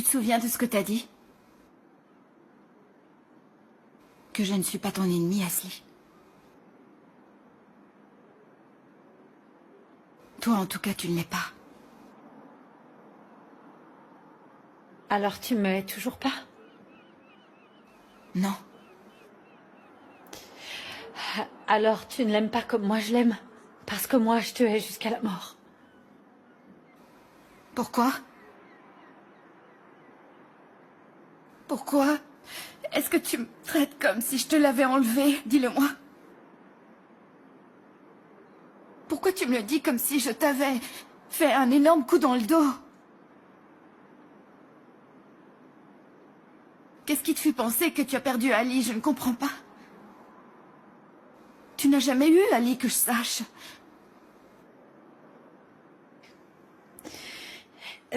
Tu te souviens de ce que t'as dit? Que je ne suis pas ton ennemi, Ashley. Toi, en tout cas, tu ne l'es pas. Alors tu me hais toujours pas? Non. Alors tu ne l'aimes pas comme moi je l'aime? Parce que moi je te hais jusqu'à la mort. Pourquoi? Pourquoi? Est-ce que tu me traites comme si je te l'avais enlevé? Dis-le-moi. Pourquoi tu me le dis comme si je t'avais fait un énorme coup dans le dos? Qu'est-ce qui te fait penser que tu as perdu Ali? Je ne comprends pas. Tu n'as jamais eu Ali que je sache.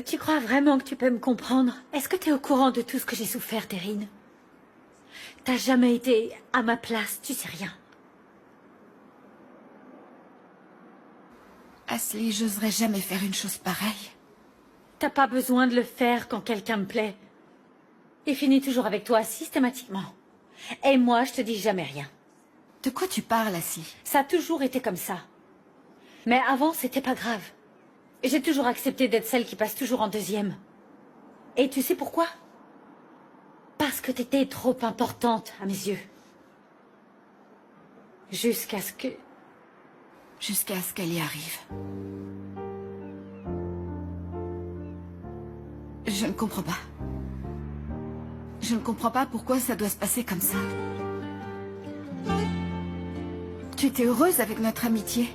Tu crois vraiment que tu peux me comprendre? Est-ce que tu es au courant de tout ce que j'ai souffert, Terrine? T'as jamais été à ma place, tu sais rien. Ashley, j'oserais jamais faire une chose pareille. T'as pas besoin de le faire quand quelqu'un me plaît. Il finit toujours avec toi, systématiquement. Et moi, je te dis jamais rien. De quoi tu parles, Ashley? Ça a toujours été comme ça. Mais avant, c'était pas grave. J'ai toujours accepté d'être celle qui passe toujours en deuxième. Et tu sais pourquoi? Parce que t'étais trop importante à mes yeux. Jusqu'à ce que... Jusqu'à ce qu'elle y arrive. Je ne comprends pas. Je ne comprends pas pourquoi ça doit se passer comme ça. Tu étais heureuse avec notre amitié.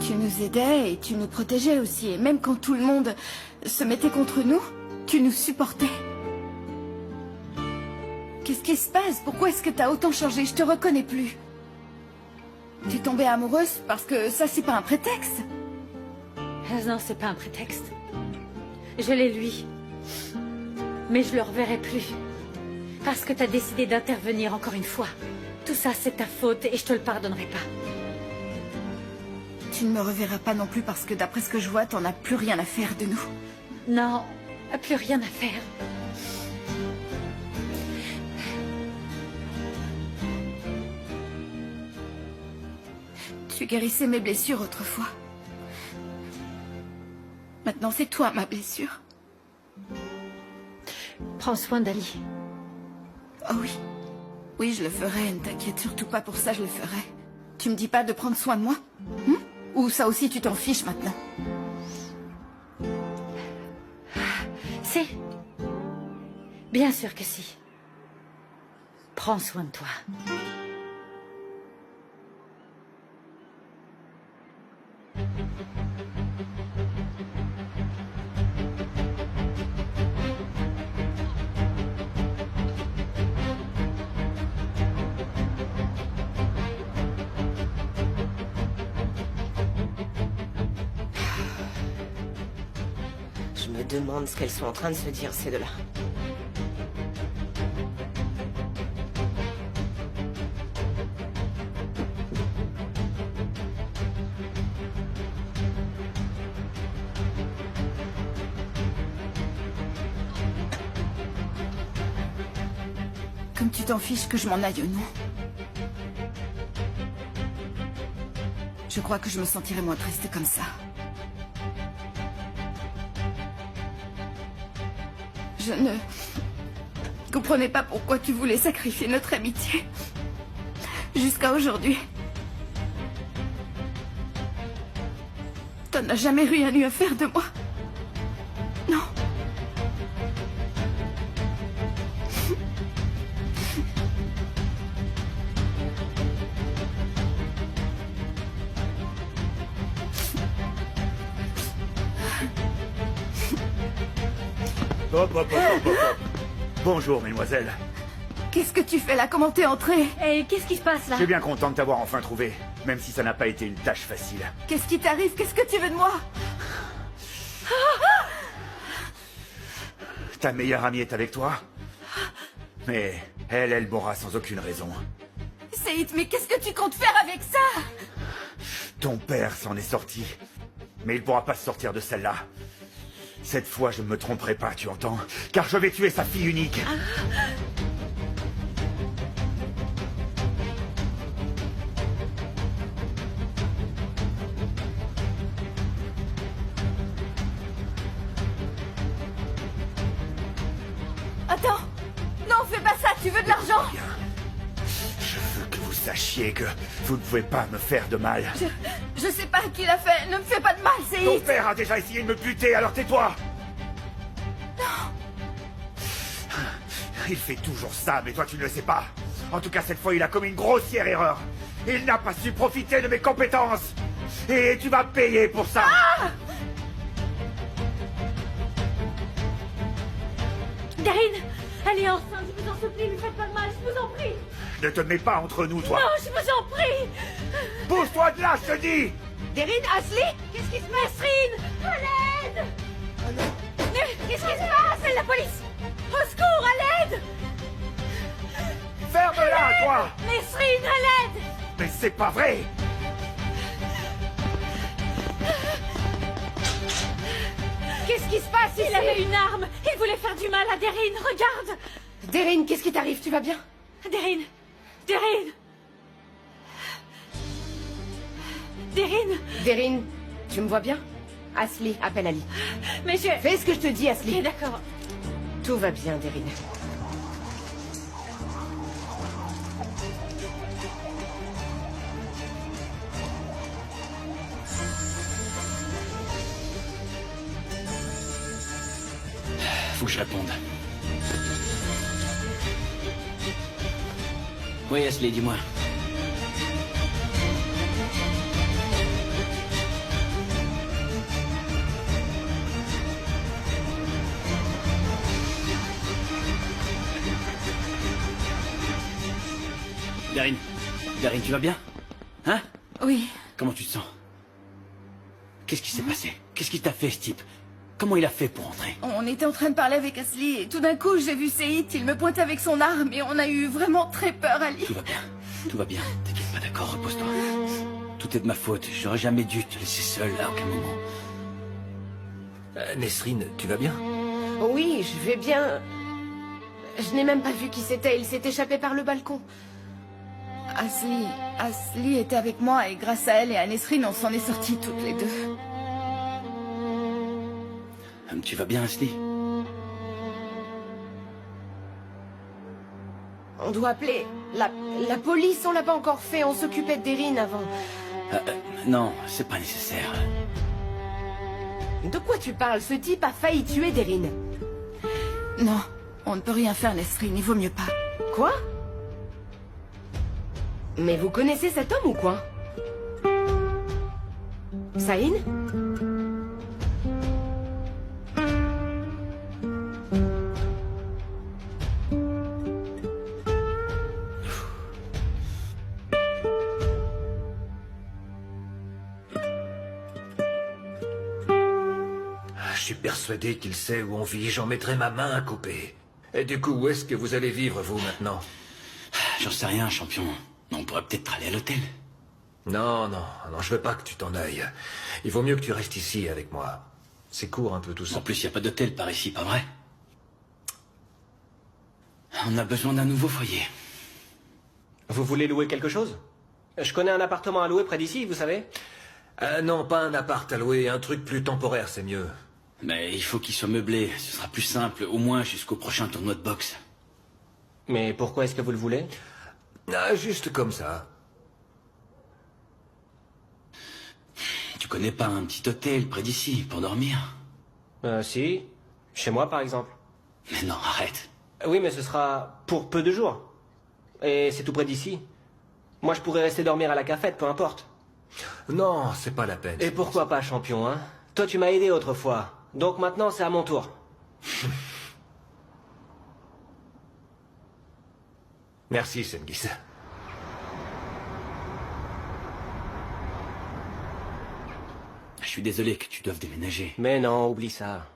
Tu nous aidais et tu nous protégeais aussi. Et même quand tout le monde se mettait contre nous, tu nous supportais. Qu'est-ce qui se passe? Pourquoi est-ce que t'as autant changé? Je te reconnais plus. Tu es tombée amoureuse parce que ça, c'est pas un prétexte. Non, c'est pas un prétexte. Je l'ai lui. Mais je le reverrai plus. Parce que t'as décidé d'intervenir encore une fois. Tout ça, c'est ta faute et je te le pardonnerai pas. Tu ne me reverras pas non plus parce que d'après ce que je vois, t'en as plus rien à faire de nous. Non, plus rien à faire. Tu guérissais mes blessures autrefois. Maintenant, c'est toi ma blessure. Prends soin d'Ali. Oh oui. Oui, je le ferai. Ne t'inquiète surtout pas pour ça, je le ferai. Tu me dis pas de prendre soin de moi? Ou ça aussi, tu t'en fiches maintenant? Si. Bien sûr que si. Prends soin de toi. Je me demande ce qu'elles sont en train de se dire, ces deux-là. Comme tu t'en fiches que je m'en aille ou non. Je crois que je me sentirais moins triste comme ça. Je ne comprenais pas pourquoi tu voulais sacrifier notre amitié. Jusqu'à aujourd'hui. T'en as jamais rien eu à faire de moi. Non. Hop, hop, hop, hop, hop, hop. Bonjour, mesdemoiselles. Qu'est-ce que tu fais là? Comment t'es entrée? Et qu'est-ce qui se passe là? Je suis bien content de t'avoir enfin trouvé, même si ça n'a pas été une tâche facile. Qu'est-ce qui t'arrive? Qu'est-ce que tu veux de moi? Ta meilleure amie est avec toi? Mais elle mourra sans aucune raison. Saïd, mais qu'est-ce que tu comptes faire avec ça? Ton père s'en est sorti, mais il pourra pas se sortir de celle-là. Cette fois, je ne me tromperai pas, tu entends? Car je vais tuer sa fille unique. Attends! Non, fais pas ça, tu veux de l'argent? Bien. Je veux que vous sachiez que vous ne pouvez pas me faire de mal. Je sais pas qui l'a fait, ne me fais pas de mal, Ton Seïd! père a déjà essayé de me buter, alors tais-toi! Non! Il fait toujours ça, mais toi tu ne le sais pas. En tout cas, cette fois, il a commis une grossière erreur. Il n'a pas su profiter de mes compétences. Et tu vas payer pour ça! Darine, elle est enceinte, je vous en supplie, lui faites pas de mal, je vous en prie. Ne te mets pas entre nous, toi! Non, je vous en prie. Pousse-toi de là, je te dis! Darine, Ashley, qu'est-ce qui se passe? Nesrine, à l'aide. Qu'est-ce qui se passe? C'est la police. Au secours, à l'aide. Ferme-la, toi! Nesrine, à l'aide. Mais c'est pas vrai! Qu'est-ce qui se passe? Il avait une arme. Il voulait faire du mal à Darine, regarde. Darine, qu'est-ce qui t'arrive? Tu vas bien? Darine, Darine. Darine. Darine, tu me vois bien? Ashley, appelle Ali. Mais je... Fais ce que je te dis, Ok, Ashley. d'accord. Tout va bien, Darine. Faut que je réponde. Oui, Ashley, dis-moi. Darine, Darine, tu vas bien? Hein? Oui. Comment tu te sens? Qu'est-ce qui s'est passé? Qu'est-ce qui t'a fait, ce type? Comment il a fait pour entrer? On était en train de parler avec Asli et tout d'un coup j'ai vu Seïd, il me pointait avec son arme et on a eu vraiment très peur, Ali. Tout va bien. Tout va bien. T'inquiète pas, d'accord, repose-toi. Tout est de ma faute. J'aurais jamais dû te laisser seul à aucun moment. Nesrine, tu vas bien? Oui, je vais bien. Je n'ai même pas vu qui c'était. Il s'est échappé par le balcon. Asli était avec moi et grâce à elle et à Nesrine, on s'en est sortis toutes les deux. Tu vas bien, Ashley? On doit appeler la police. On l'a pas encore fait. On s'occupait de Darine avant. Non, c'est pas nécessaire. De quoi tu parles? Ce type a failli tuer Darine. Non, on ne peut rien faire, Nesrine, il vaut mieux pas. Quoi? Mais vous connaissez cet homme ou quoi? Saïn? Je suis persuadé qu'il sait où on vit. J'en mettrai ma main à couper. Et du coup, où est-ce que vous allez vivre, vous, maintenant? J'en sais rien, champion. On pourrait peut-être aller à l'hôtel. Non, je veux pas que tu t'en ailles. Il vaut mieux que tu restes ici avec moi. C'est court un peu tout ça. En plus, il n'y a pas d'hôtel par ici, pas vrai? On a besoin d'un nouveau foyer. Vous voulez louer quelque chose? Je connais un appartement à louer près d'ici, vous savez? Non, pas un appart à louer, un truc plus temporaire, c'est mieux. Mais il faut qu'il soit meublé. Ce sera plus simple, au moins jusqu'au prochain tournoi de boxe. Mais pourquoi est-ce que vous le voulez? Ah, juste comme ça. Tu connais pas un petit hôtel près d'ici pour dormir? Si. Chez moi, par exemple. Mais non, arrête. Oui, mais ce sera pour peu de jours. Et c'est tout près d'ici. Moi, je pourrais rester dormir à la cafette, peu importe. Non, c'est pas la peine. Et pourquoi pas, champion, hein? Toi, tu m'as aidé autrefois. Donc maintenant, c'est à mon tour. Merci, Sengis. Je suis désolé que tu doives déménager. Mais non, oublie ça.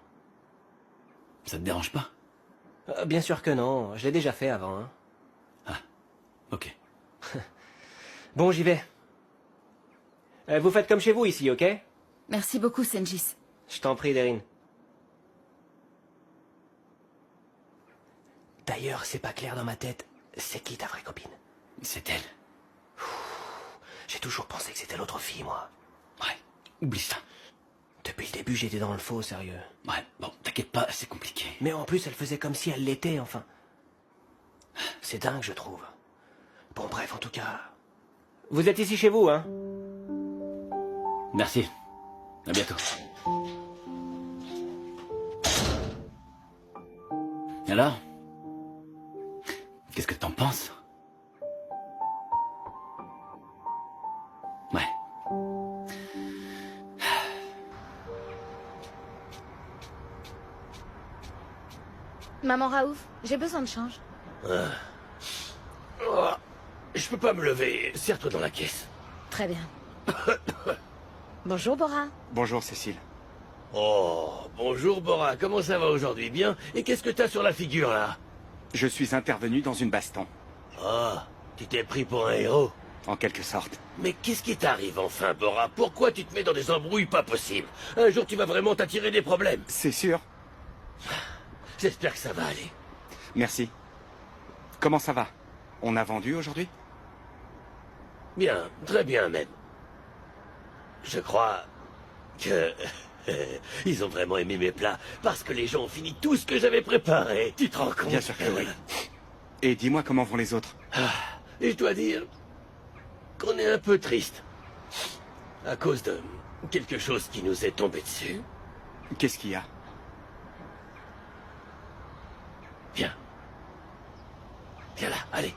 Ça te dérange pas? Bien sûr que non. Je l'ai déjà fait avant, hein. Ah, ok. Bon, j'y vais. Vous faites comme chez vous ici, ok? Merci beaucoup, Sengis. Je t'en prie, Darine. D'ailleurs, c'est pas clair dans ma tête. C'est qui ta vraie copine? C'est elle. J'ai toujours pensé que c'était l'autre fille, moi. Ouais, oublie ça. Depuis le début, j'étais dans le faux, sérieux. Ouais, bon, t'inquiète pas, c'est compliqué. Mais en plus, elle faisait comme si elle l'était, enfin. C'est dingue, je trouve. Bon, bref, en tout cas... Vous êtes ici chez vous, hein? Merci. À bientôt. Alors? Qu'est-ce que t'en penses? Ouais. Maman Raouf, j'ai besoin de change. Je peux pas me lever. Serre-toi dans la caisse. Très bien. Bonjour, Bora. Bonjour, Cécile. Oh, bonjour Bora, comment ça va aujourd'hui? Bien? Et qu'est-ce que t'as sur la figure, là? Je suis intervenu dans une baston, Ah, tu t'es pris pour un héros. en quelque sorte. Mais qu'est-ce qui t'arrive enfin, Bora? Pourquoi tu te mets dans des embrouilles pas possibles? Un jour, tu vas vraiment t'attirer des problèmes. C'est sûr. J'espère que ça va aller. Merci. Comment ça va? On a vendu aujourd'hui? Bien, très bien même. Je crois que... ils ont vraiment aimé mes plats, parce que les gens ont fini tout ce que j'avais préparé. Tu te rends compte? Bien sûr que oui. Et dis-moi comment vont les autres? Et je dois dire qu'on est un peu triste. À cause de quelque chose qui nous est tombé dessus. Qu'est-ce qu'il y a? Viens. Viens là, allez.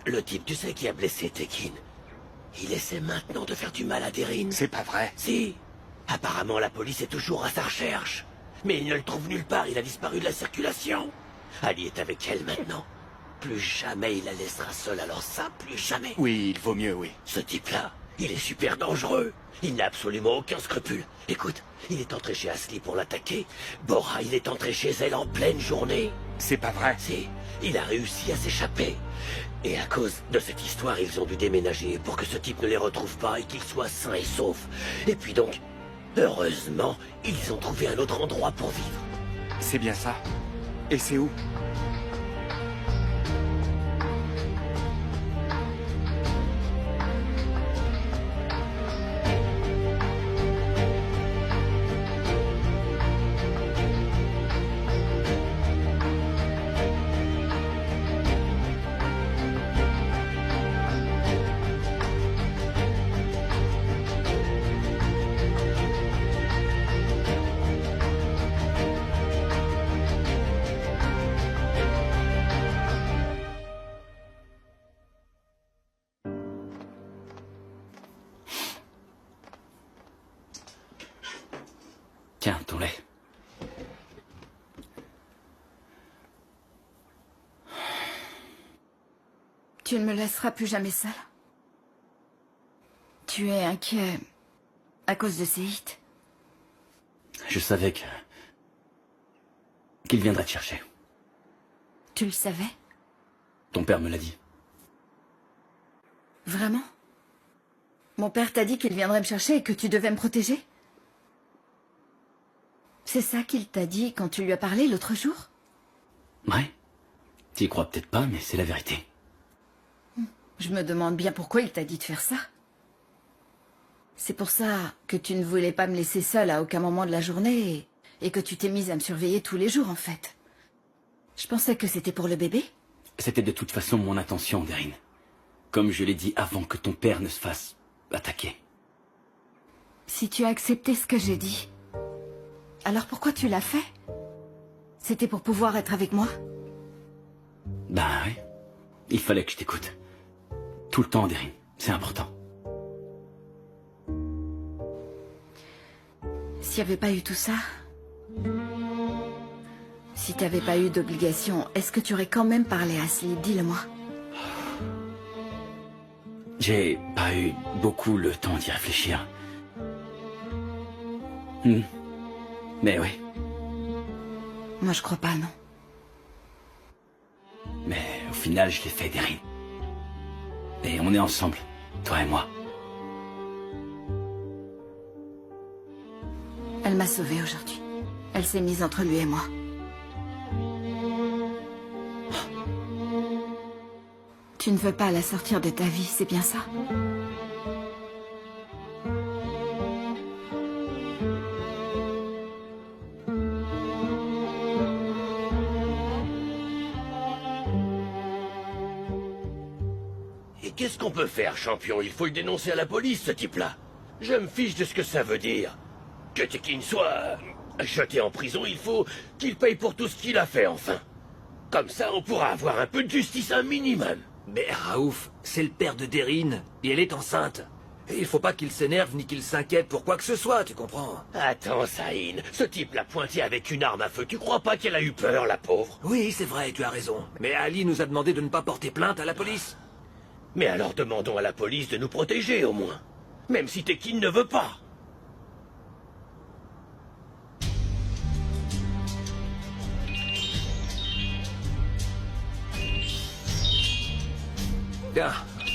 Le type, tu sais, qui a blessé Tekin, il essaie maintenant de faire du mal à Deryn. C'est pas vrai. Si. Apparemment, la police est toujours à sa recherche. Mais il ne le trouve nulle part, il a disparu de la circulation. Ali est avec elle maintenant. Plus jamais il la laissera seule, alors ça, plus jamais. Oui, il vaut mieux, oui. Ce type-là, il est super dangereux. Il n'a absolument aucun scrupule. Écoute, il est entré chez Asli pour l'attaquer. Bora, il est entré chez elle en pleine journée. C'est pas vrai. Si, il a réussi à s'échapper. Et à cause de cette histoire, ils ont dû déménager pour que ce type ne les retrouve pas et qu'il soit sain et sauf. Et puis donc, heureusement, ils ont trouvé un autre endroit pour vivre. C'est bien ça. Et c'est où? Tiens, ton lait. Tu ne me laisseras plus jamais seule. Tu es inquiet à cause de Séhit. Je savais qu'il viendrait te chercher. Tu le savais? Ton père me l'a dit. Vraiment? Mon père t'a dit qu'il viendrait me chercher et que tu devais me protéger? C'est ça qu'il t'a dit quand tu lui as parlé l'autre jour? Ouais. T'y crois peut-être pas, mais c'est la vérité. Je me demande bien pourquoi il t'a dit de faire ça. C'est pour ça que tu ne voulais pas me laisser seule à aucun moment de la journée et que tu t'es mise à me surveiller tous les jours, en fait. Je pensais que c'était pour le bébé. C'était de toute façon mon intention, Deryn. Comme je l'ai dit avant que ton père ne se fasse attaquer. Si tu as accepté ce que j'ai dit, alors pourquoi tu l'as fait? C'était pour pouvoir être avec moi? Ben oui. Il fallait que je t'écoute. Tout le temps, Deryn. C'est important. S'il n'y avait pas eu tout ça, si tu n'avais pas eu d'obligation, est-ce que tu aurais quand même parlé à Asli? Dis-le-moi. J'ai pas eu beaucoup le temps d'y réfléchir. Mais oui. Moi, je crois pas, non. Mais au final, je l'ai fait, Deryn. Et on est ensemble, toi et moi. Elle m'a sauvée aujourd'hui. Elle s'est mise entre lui et moi. Tu ne veux pas la sortir de ta vie, c'est bien ça? Et qu'est-ce qu'on peut faire, champion? Il faut le dénoncer à la police, ce type-là. Je me fiche de ce que ça veut dire. Que Tekin soit jeté en prison, il faut qu'il paye pour tout ce qu'il a fait, enfin. Comme ça, on pourra avoir un peu de justice, un minimum. Mais Raouf, c'est le père de Derine, et elle est enceinte. Et il faut pas qu'il s'énerve ni qu'il s'inquiète pour quoi que ce soit, tu comprends? Attends, Saïn, ce type l'a pointé avec une arme à feu. Tu crois pas qu'elle a eu peur, la pauvre? Oui, c'est vrai, tu as raison. Mais Ali nous a demandé de ne pas porter plainte à la police. Mais alors demandons à la police de nous protéger, au moins. Même si Tekin ne veut pas. Tiens,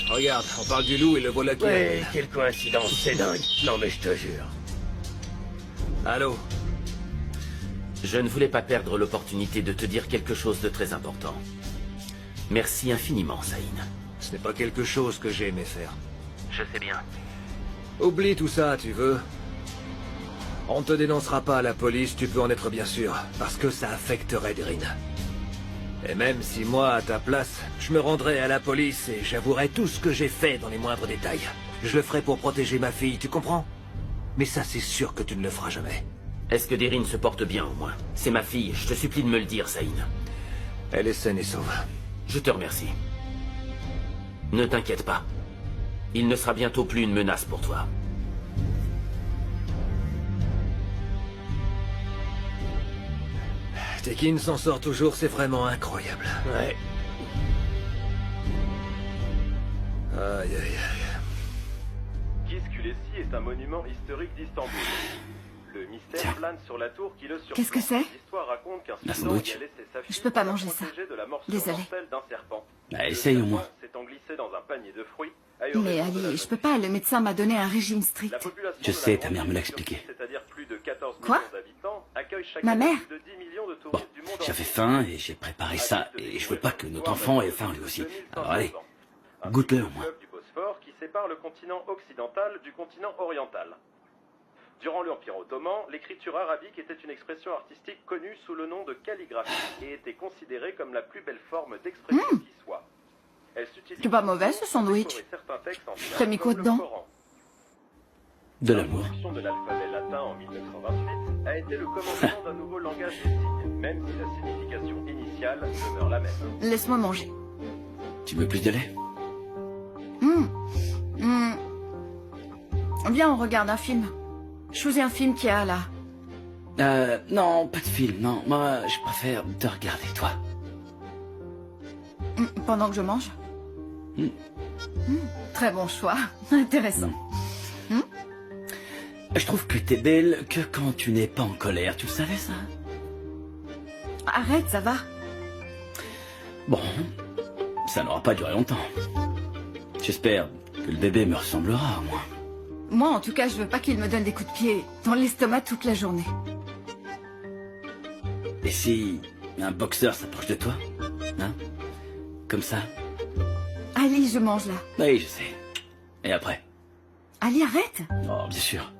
regarde, on parle du loup et le voilà qui Ouais, arrive. quelle coïncidence, c'est dingue. Non mais je te jure. Allô? Je ne voulais pas perdre l'opportunité de te dire quelque chose de très important. Merci infiniment, Saïn. Ce n'est pas quelque chose que j'ai aimé faire. Je sais bien. Oublie tout ça, tu veux? On ne te dénoncera pas à la police, tu peux en être bien sûr, parce que ça affecterait Derine. Et même si moi, à ta place, je me rendrais à la police et j'avouerais tout ce que j'ai fait dans les moindres détails. Je le ferai pour protéger ma fille, tu comprends? Mais ça, c'est sûr que tu ne le feras jamais. Est-ce que Derine se porte bien, au moins? C'est ma fille, je te supplie de me le dire, Saïn. Elle est saine et sauve. Je te remercie. Ne t'inquiète pas. Il ne sera bientôt plus une menace pour toi. Tekin s'en sort toujours, c'est vraiment incroyable. Ouais. Aïe, aïe, aïe. Kiskülesi est un monument historique d'Istanbul. Le mystère plane sur la tour qui le surplombe. Qu'est-ce que c'est? L'histoire raconte qu'un La sultan y sandwich. a laissé sa fille Je peux pas manger ça. protégée de la morsure Désolée. mortelle d'un serpent. Bah, Le essaye au serpent moins. s'étant glissé dans un panier de fruits, a eu Mais raison de la Ali, je peux jeune pas, fille. le médecin m'a donné un régime strict. La population Je de la sais, ta grande mère me ville l'a de expliqué. Turquie, c'est-à-dire plus de 14 Quoi? millions d'habitants, accueille chaque Ma année mère? plus de 10 millions de Bon, touristes du monde j'avais entier. faim et j'ai préparé ça et je veux pas que notre enfant ait faim lui aussi. Alors allez, goûte-le au moins. Le fleuve du Bosphore qui sépare le continent occidental du continent oriental. Durant l'Empire ottoman, l'écriture arabique était une expression artistique connue sous le nom de calligraphie et était considérée comme la plus belle forme d'expression qui soit. Elle s'utilise C'est pas mauvais, ce sandwich. pour décorer certains textes anciens, T'as mis quoi comme le dedans? Coran. De l'amour. L'introduction de l'alphabet latin en 1928 a été le commencement d'un nouveau langage des signes, même si la signification initiale demeure la même. Laisse-moi manger. Tu veux plus de lait? Viens, on regarde un film. Choisis un film qu'il y a là. Non, pas de film, non. Moi, je préfère te regarder, toi. Pendant que je mange. Très bon choix. Intéressant. Je trouve que t'es belle que quand tu n'es pas en colère. Tu le savais, ça? Arrête, ça va. Bon, ça n'aura pas duré longtemps. J'espère que le bébé me ressemblera, au moins. Moi, en tout cas, je veux pas qu'il me donne des coups de pied dans l'estomac toute la journée. Et si un boxeur s'approche de toi? Hein? Comme ça? Ali, je mange là. Oui, je sais. Et après? Ali, arrête. Oh, bien sûr.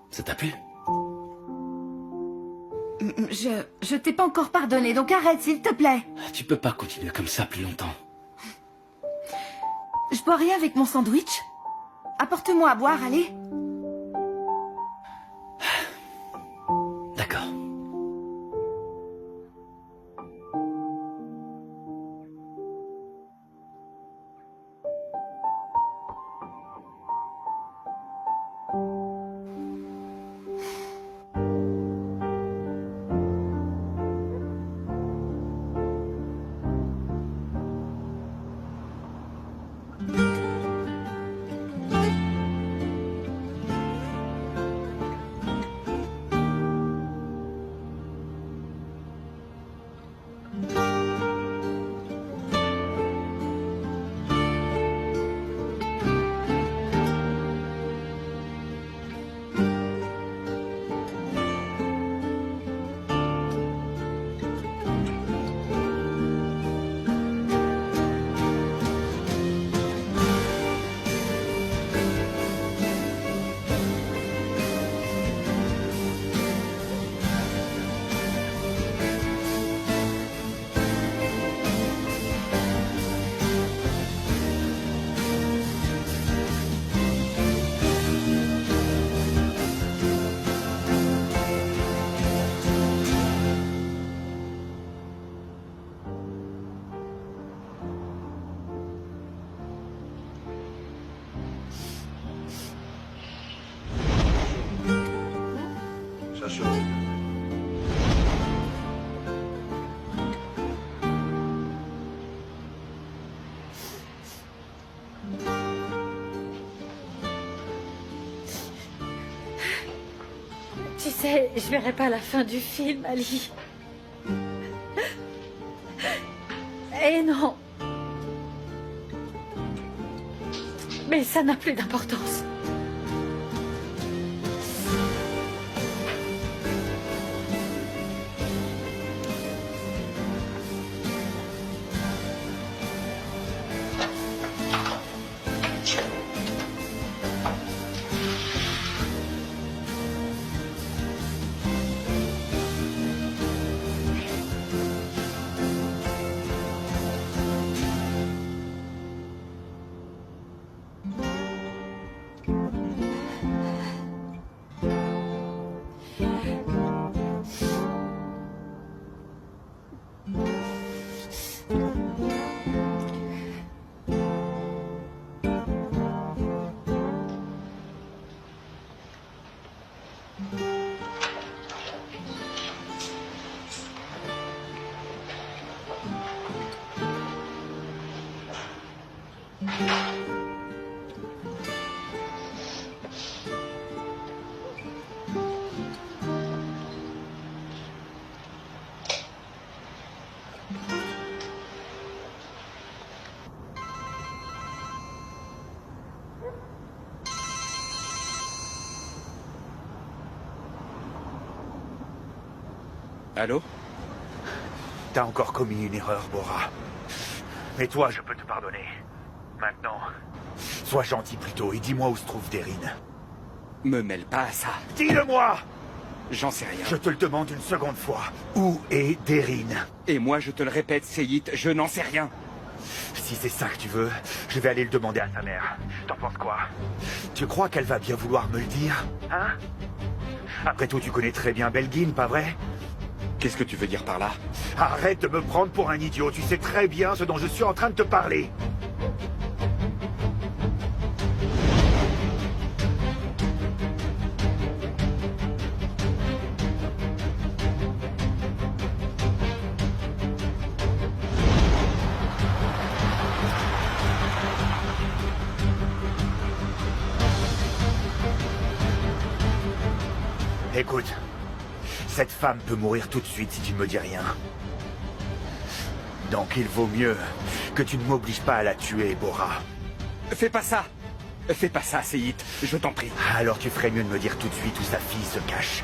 Ça t'a plu? Je t'ai pas encore pardonné, donc arrête, s'il te plaît. Tu peux pas continuer comme ça plus longtemps. Je bois rien avec mon sandwich. Apporte-moi à boire, allez. D'accord. conversation. Tu sais, je verrai pas la fin du film, Ali. Et non. Mais ça n'a plus d'importance. Allô? T'as encore commis une erreur, Bora. Mais toi, je peux te pardonner. Maintenant, sois gentil plutôt et dis-moi où se trouve Derine. Me mêle pas à ça. Dis-le-moi! J'en sais rien. Je te le demande une seconde fois. Où est Derine? Et moi, je te le répète, Seyit, je n'en sais rien. Si c'est ça que tu veux, je vais aller le demander à sa mère. T'en penses quoi? Tu crois qu'elle va bien vouloir me le dire? Hein? Après tout, tu connais très bien Belgin, pas vrai? Qu'est-ce que tu veux dire par là? Arrête de me prendre pour un idiot, tu sais très bien ce dont je suis en train de te parler. Écoute, cette femme peut mourir tout de suite si tu ne me dis rien. Donc il vaut mieux que tu ne m'obliges pas à la tuer, Bora. Fais pas ça! Fais pas ça, Seyit, je t'en prie. Alors tu ferais mieux de me dire tout de suite où sa fille se cache.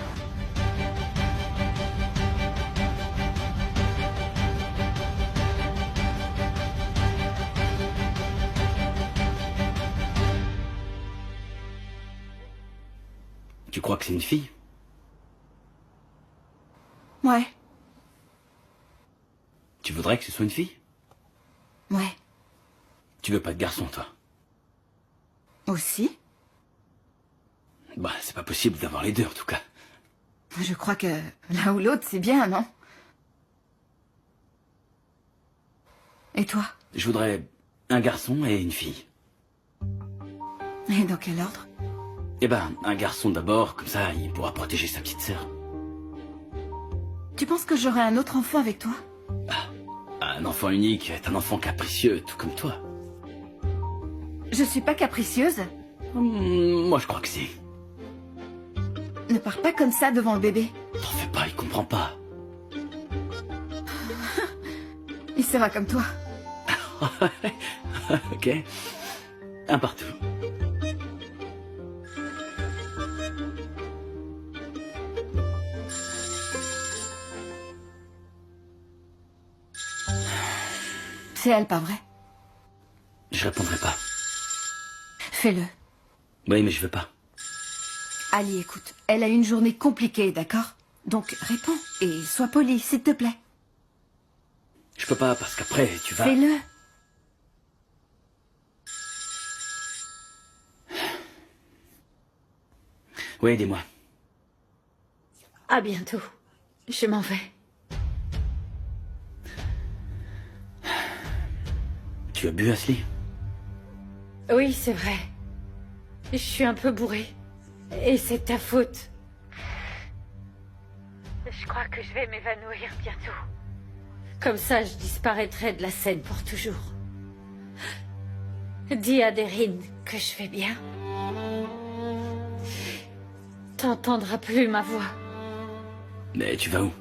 Tu crois que c'est une fille? Ouais, Tu voudrais que ce soit une fille? ouais. Tu veux pas de garçon, toi? Aussi? Bah, c'est pas possible d'avoir les deux, en tout cas. Je crois que l'un ou l'autre, c'est bien, non? Et toi? Je voudrais un garçon et une fille. Et dans quel ordre? Eh ben, un garçon d'abord, comme ça, il pourra protéger sa petite sœur. Tu penses que j'aurai un autre enfant avec toi? Un enfant unique est un enfant capricieux, tout comme toi. Je suis pas capricieuse. Moi, je crois que si. Ne pars pas comme ça devant le bébé. T'en fais pas, il comprend pas. Il sera comme toi. Ok. Un partout. C'est elle, pas vrai? Je répondrai pas. Fais-le. Oui, mais je veux pas. Ali, écoute, elle a une journée compliquée, d'accord? Donc réponds et sois poli, s'il te plaît. Je peux pas parce qu'après, tu vas... Fais-le. Oui, dis-moi. À bientôt. Je m'en vais. Tu as bu, Ashley? Oui, c'est vrai. Je suis un peu bourrée. Et c'est ta faute. que je vais m'évanouir bientôt. Comme ça, je disparaîtrai de la scène pour toujours. Dis à Deryn que je vais bien. T'entendras plus ma voix. Mais tu vas où?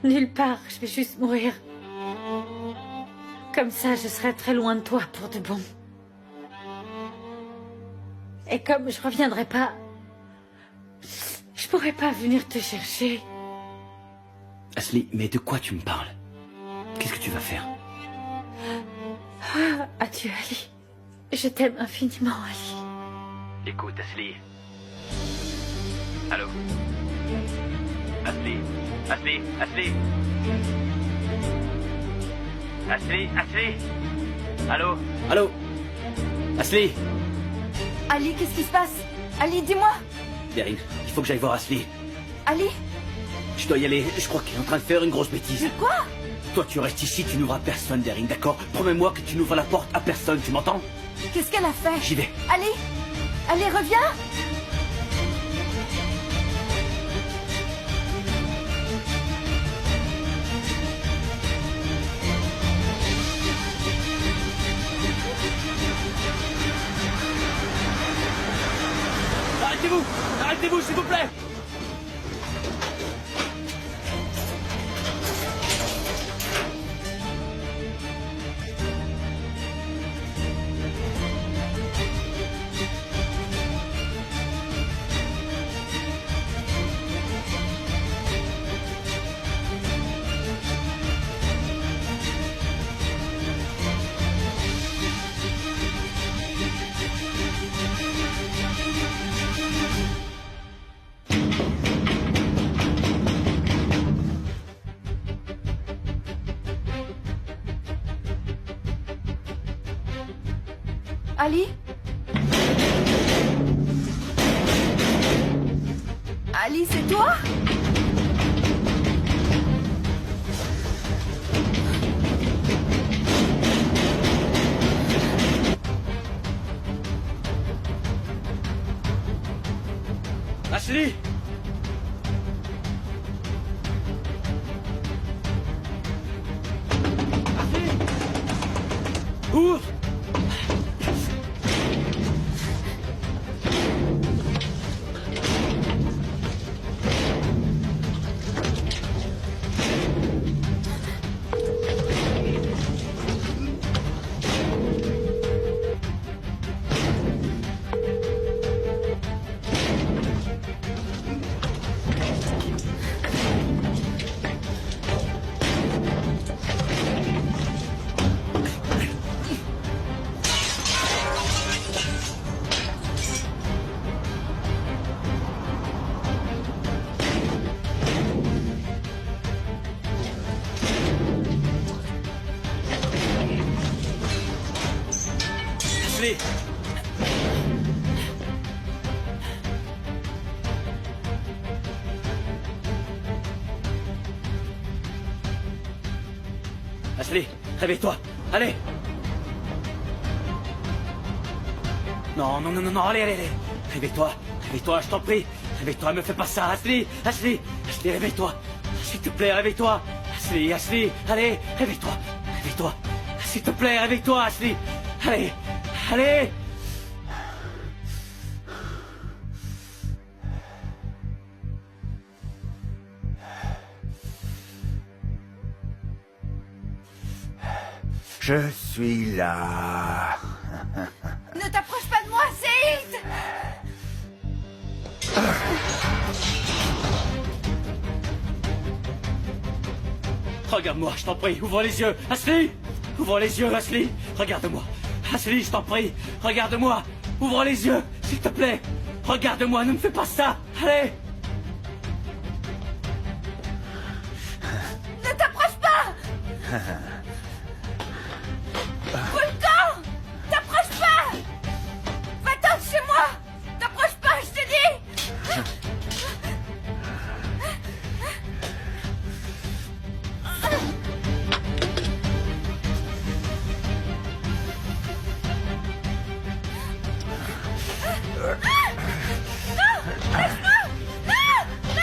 Nulle part, je vais juste mourir. Comme ça, je serai très loin de toi pour de bon. Et comme je reviendrai pas, je pourrai pas venir te chercher. Ashley, mais de quoi tu me parles? Qu'est-ce que tu vas faire? Ah, adieu, Ali. Je t'aime infiniment, Ali. Écoute, Ashley. Allô? Ashley? Ashley? Ashley? Ashley? Ashley? Allô? Allô? Ashley? Ali, qu'est-ce qui se passe? Ali, dis-moi. Deryn, il faut que j'aille voir Ashley. Ali? Je dois y aller, je crois qu'il est en train de faire une grosse bêtise. Quoi? Toi, tu restes ici, tu n'ouvres à personne, Deryn, d'accord? Promets-moi que tu n'ouvres la porte à personne, tu m'entends? Qu'est-ce qu'elle a fait? J'y vais. Ali? Ali, reviens! Arrêtez-vous! Arrêtez-vous, s'il vous plaît! Ali? Ali, c'est toi? Ashley! Ashley! Ouvre! Ashley! Ashley, réveille-toi! Allez! Non, non, non, non, non, allez, allez, allez! Réveille-toi! Réveille-toi, je t'en prie! Réveille-toi, me fais pas ça, Ashley! Ashley! Ashley, réveille-toi! S'il te plaît, réveille-toi! Ashley, Ashley! Allez, réveille-toi! Réveille-toi! S'il te plaît, réveille-toi, Ashley! Allez! Allez! Je suis là. Ne t'approche pas de moi, Saïd! Regarde-moi, je t'en prie, ouvre les yeux! Ashley! Ouvre les yeux, Ashley! Regarde-moi! Ashley, je t'en prie! Regarde-moi! Ouvre les yeux! S'il te plaît! Regarde-moi, ne me fais pas ça! Allez! Ne t'approche pas! Volcan! T'approche pas! Va-t'en de chez moi! T'approche pas, je te dis! Non! Laisse-moi! Non!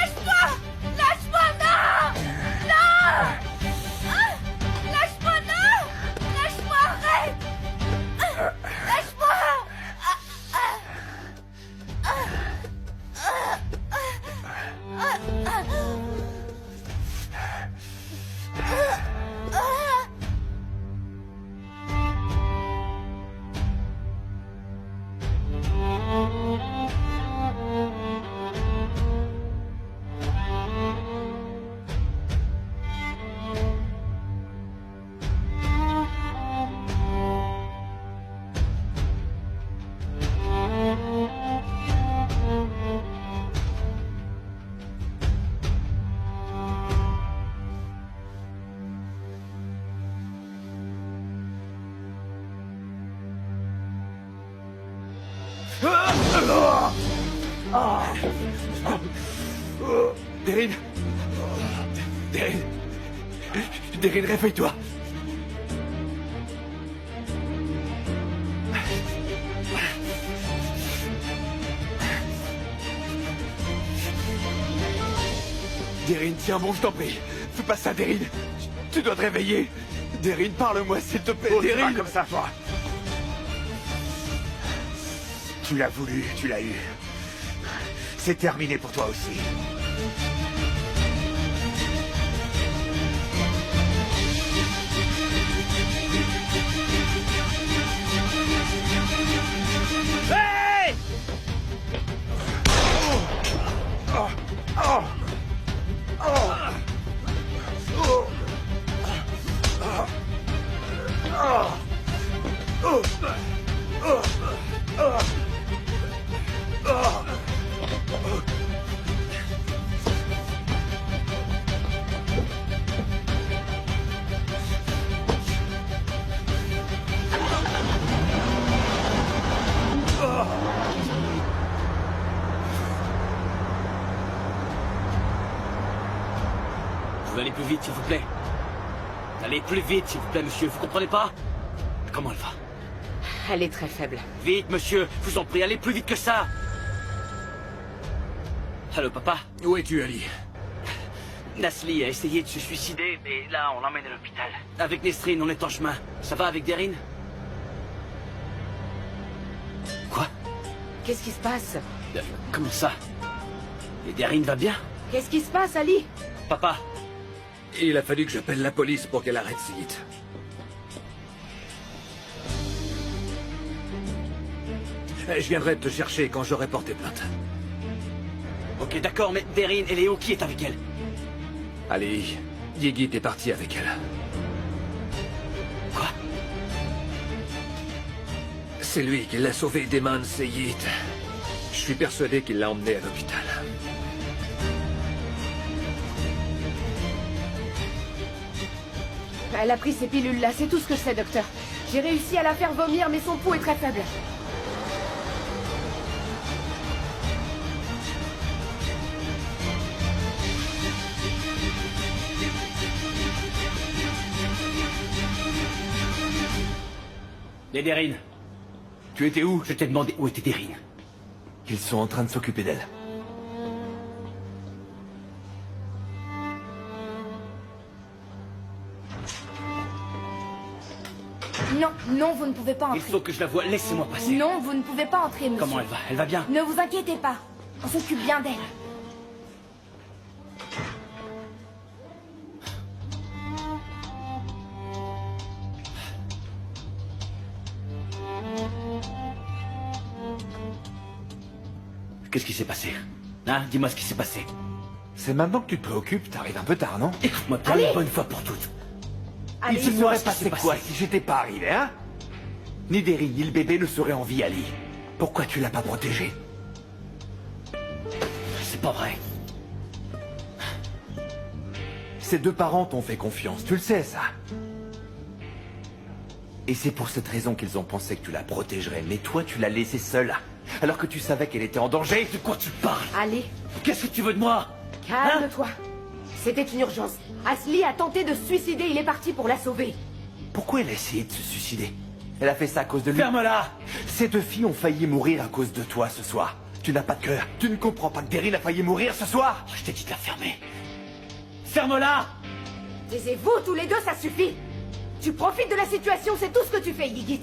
Deryn. Deryn. Deryn, réveille-toi. Deryn, tiens bon, je t'en prie. Fais pas ça, Deryn. Tu dois te réveiller. Deryn, parle-moi, s'il te plaît. Deryn, comme ça, toi. Tu l'as voulu, tu l'as eu. C'est terminé pour toi aussi. Hey! Oh! Oh! Oh! Oh! Oh! Oh! Vous allez plus vite, s'il vous plaît. Allez plus vite, s'il vous plaît, monsieur. Vous comprenez pas? Comment elle va? Elle est très faible. Vite, monsieur. Je vous en prie, allez plus vite que ça. Allô, papa? Où es-tu, Ali? Nasli a essayé de se suicider, mais là, on l'emmène à l'hôpital. Avec Nesrine, on est en chemin. Ça va avec Deryn? Quoi? Qu'est-ce qui se passe? Comment ça? Et Deryn va bien? Qu'est-ce qui se passe, Ali? Papa? Il a fallu que j'appelle la police pour qu'elle arrête si vite. Je viendrai te chercher quand j'aurai porté plainte. Ok, d'accord, mais Deryn, elle est où? Qui est avec elle? Allez, Yigit est parti avec elle. Quoi? C'est lui qui l'a sauvée des mains de Seyid. Je suis persuadé qu'il l'a emmenée à l'hôpital. Elle a pris ces pilules-là, c'est tout ce que je sais, docteur. J'ai réussi à la faire vomir, mais son pouls est très faible. Et Deryn? Tu étais où? Je t'ai demandé où était Deryn. Ils sont en train de s'occuper d'elle. Non, non, vous ne pouvez pas entrer. Il faut que je la voie. Laissez-moi passer. Non, vous ne pouvez pas entrer, monsieur. Comment elle va? Elle va bien? Ne vous inquiétez pas. On s'occupe bien d'elle. Qu'est-ce qui s'est passé? Hein? Dis-moi ce qui s'est passé. C'est maintenant que tu te préoccupes, t'arrives un peu tard, non? Écoute-moi bien une bonne fois pour toutes. Allez, Il se dis-moi serait ce qui passé s'est quoi passé. si j'étais pas arrivé, hein? Ni Deryn, ni le bébé ne seraient en vie, Ali. Pourquoi tu l'as pas protégé? C'est pas vrai. Ses deux parents t'ont fait confiance, tu le sais, ça. Et c'est pour cette raison qu'ils ont pensé que tu la protégerais. Mais toi, tu l'as laissée seule, alors que tu savais qu'elle était en danger. De quoi tu parles? Allez, Qu'est-ce que tu veux de moi? calme-toi. C'était une urgence. Asli a tenté de se suicider, il est parti pour la sauver. Pourquoi elle a essayé de se suicider? Elle a fait ça à cause de lui. Ferme-la! Ces deux filles ont failli mourir à cause de toi ce soir. Tu n'as pas de cœur. Tu ne comprends pas que Deryn a failli mourir ce soir? Je t'ai dit de la fermer. Ferme-la! Taisez-vous tous les deux, ça suffit. Tu profites de la situation, c'est tout ce que tu fais, Yigit.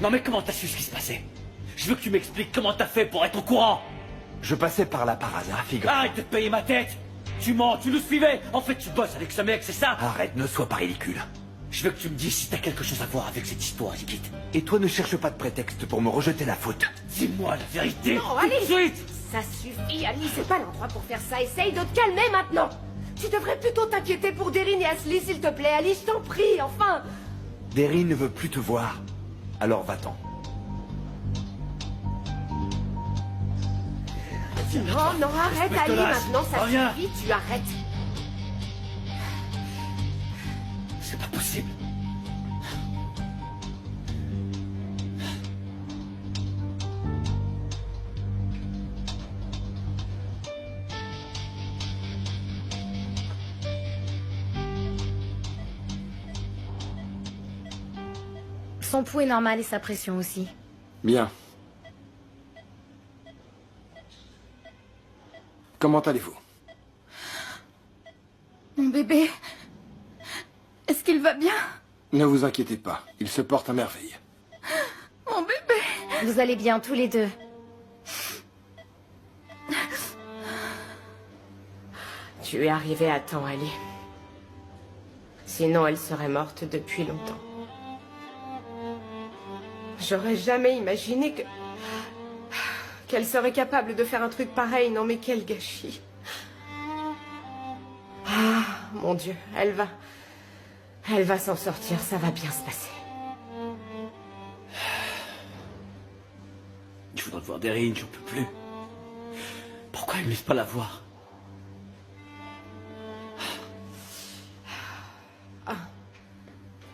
Non mais comment t'as su ce qui se passait? Je veux que tu m'expliques comment t'as fait pour être au courant. Je passais par là par hasard, figure. Arrête de te payer ma tête! Tu mens, tu nous suivais! En fait, tu bosses avec ce mec, c'est ça? Arrête, ne sois pas ridicule. Je veux que tu me dises si t'as quelque chose à voir avec cette histoire, Yigit. Et toi, ne cherche pas de prétexte pour me rejeter la faute. Dis-moi la vérité! Non, tout allez. de suite! Ça suffit, Ali, c'est pas l'endroit pour faire ça. Essaye de te calmer maintenant. Tu devrais plutôt t'inquiéter pour Deryn et Asli, s'il te plaît. Ali, je t'en prie, enfin. Deryn ne veut plus te voir. Alors va-t'en. Non, non, arrête, Ali, Lasse. maintenant, ça Reviens. suffit, tu arrêtes. C'est pas possible. Son pouls est normal et sa pression aussi. Bien. Comment allez-vous? Mon bébé... Est-ce qu'il va bien? Ne vous inquiétez pas, il se porte à merveille. Mon bébé... Vous allez bien tous les deux. Tu es arrivée à temps, Ali. Sinon, elle serait morte depuis longtemps. J'aurais jamais imaginé qu'elle serait capable de faire un truc pareil. Non mais quel gâchis. Ah, mon Dieu, elle va s'en sortir, ça va bien se passer. Je voudrais voir Deryn, j'en peux plus. Pourquoi il me laisse pas la voir?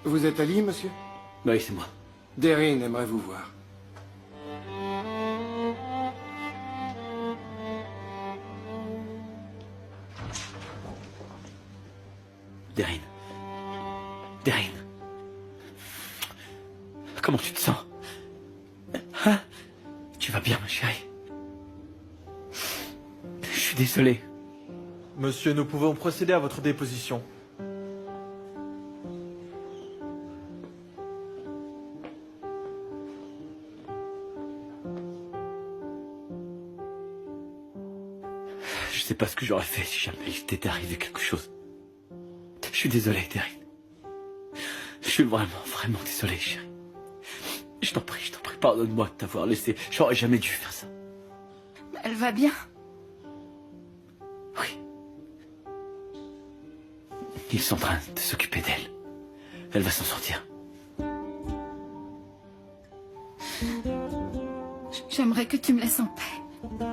Vous êtes Ali, monsieur? Oui, c'est moi. Deryn aimerait vous voir. Deryn. Deryn. Comment tu te sens? Hein? Tu vas bien, ma chérie? Je suis désolé. Monsieur, nous pouvons procéder à votre déposition. Je sais pas ce que j'aurais fait si jamais il t'était arrivé quelque chose. Je suis désolé, Deryn. Je suis vraiment désolé, chérie. Je t'en prie, pardonne-moi de t'avoir laissé. J'aurais jamais dû faire ça. Elle va bien? Oui. Ils sont en train de s'occuper d'elle. Elle va s'en sortir. J'aimerais que tu me laisses en paix.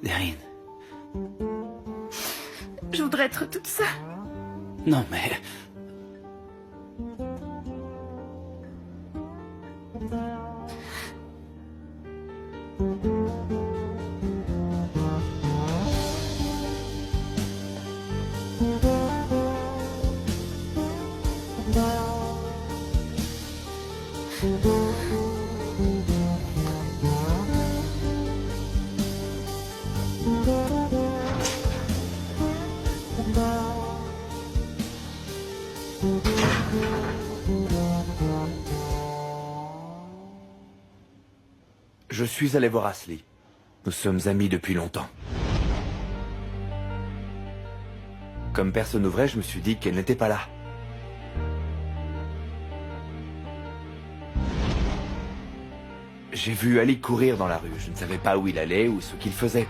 Deryn. Je voudrais être toute seule. Non, mais... Je suis allé voir Ashley. Nous sommes amis depuis longtemps. Comme personne n'ouvrait, je me suis dit qu'elle n'était pas là. J'ai vu Ali courir dans la rue. Je ne savais pas où il allait ou ce qu'il faisait.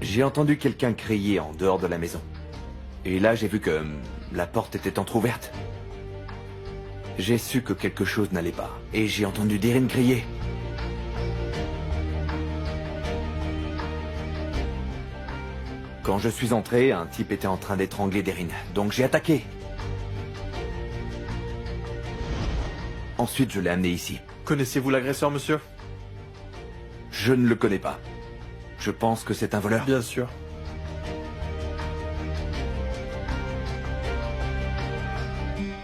J'ai entendu quelqu'un crier en dehors de la maison. Et là, j'ai vu que la porte était entrouverte. J'ai su que quelque chose n'allait pas. Et j'ai entendu Deryn crier. Quand je suis entré, un type était en train d'étrangler Deryn. Donc j'ai attaqué. Ensuite, je l'ai amené ici. Connaissez-vous l'agresseur, monsieur? Je ne le connais pas. Je pense que c'est un voleur. Bien sûr.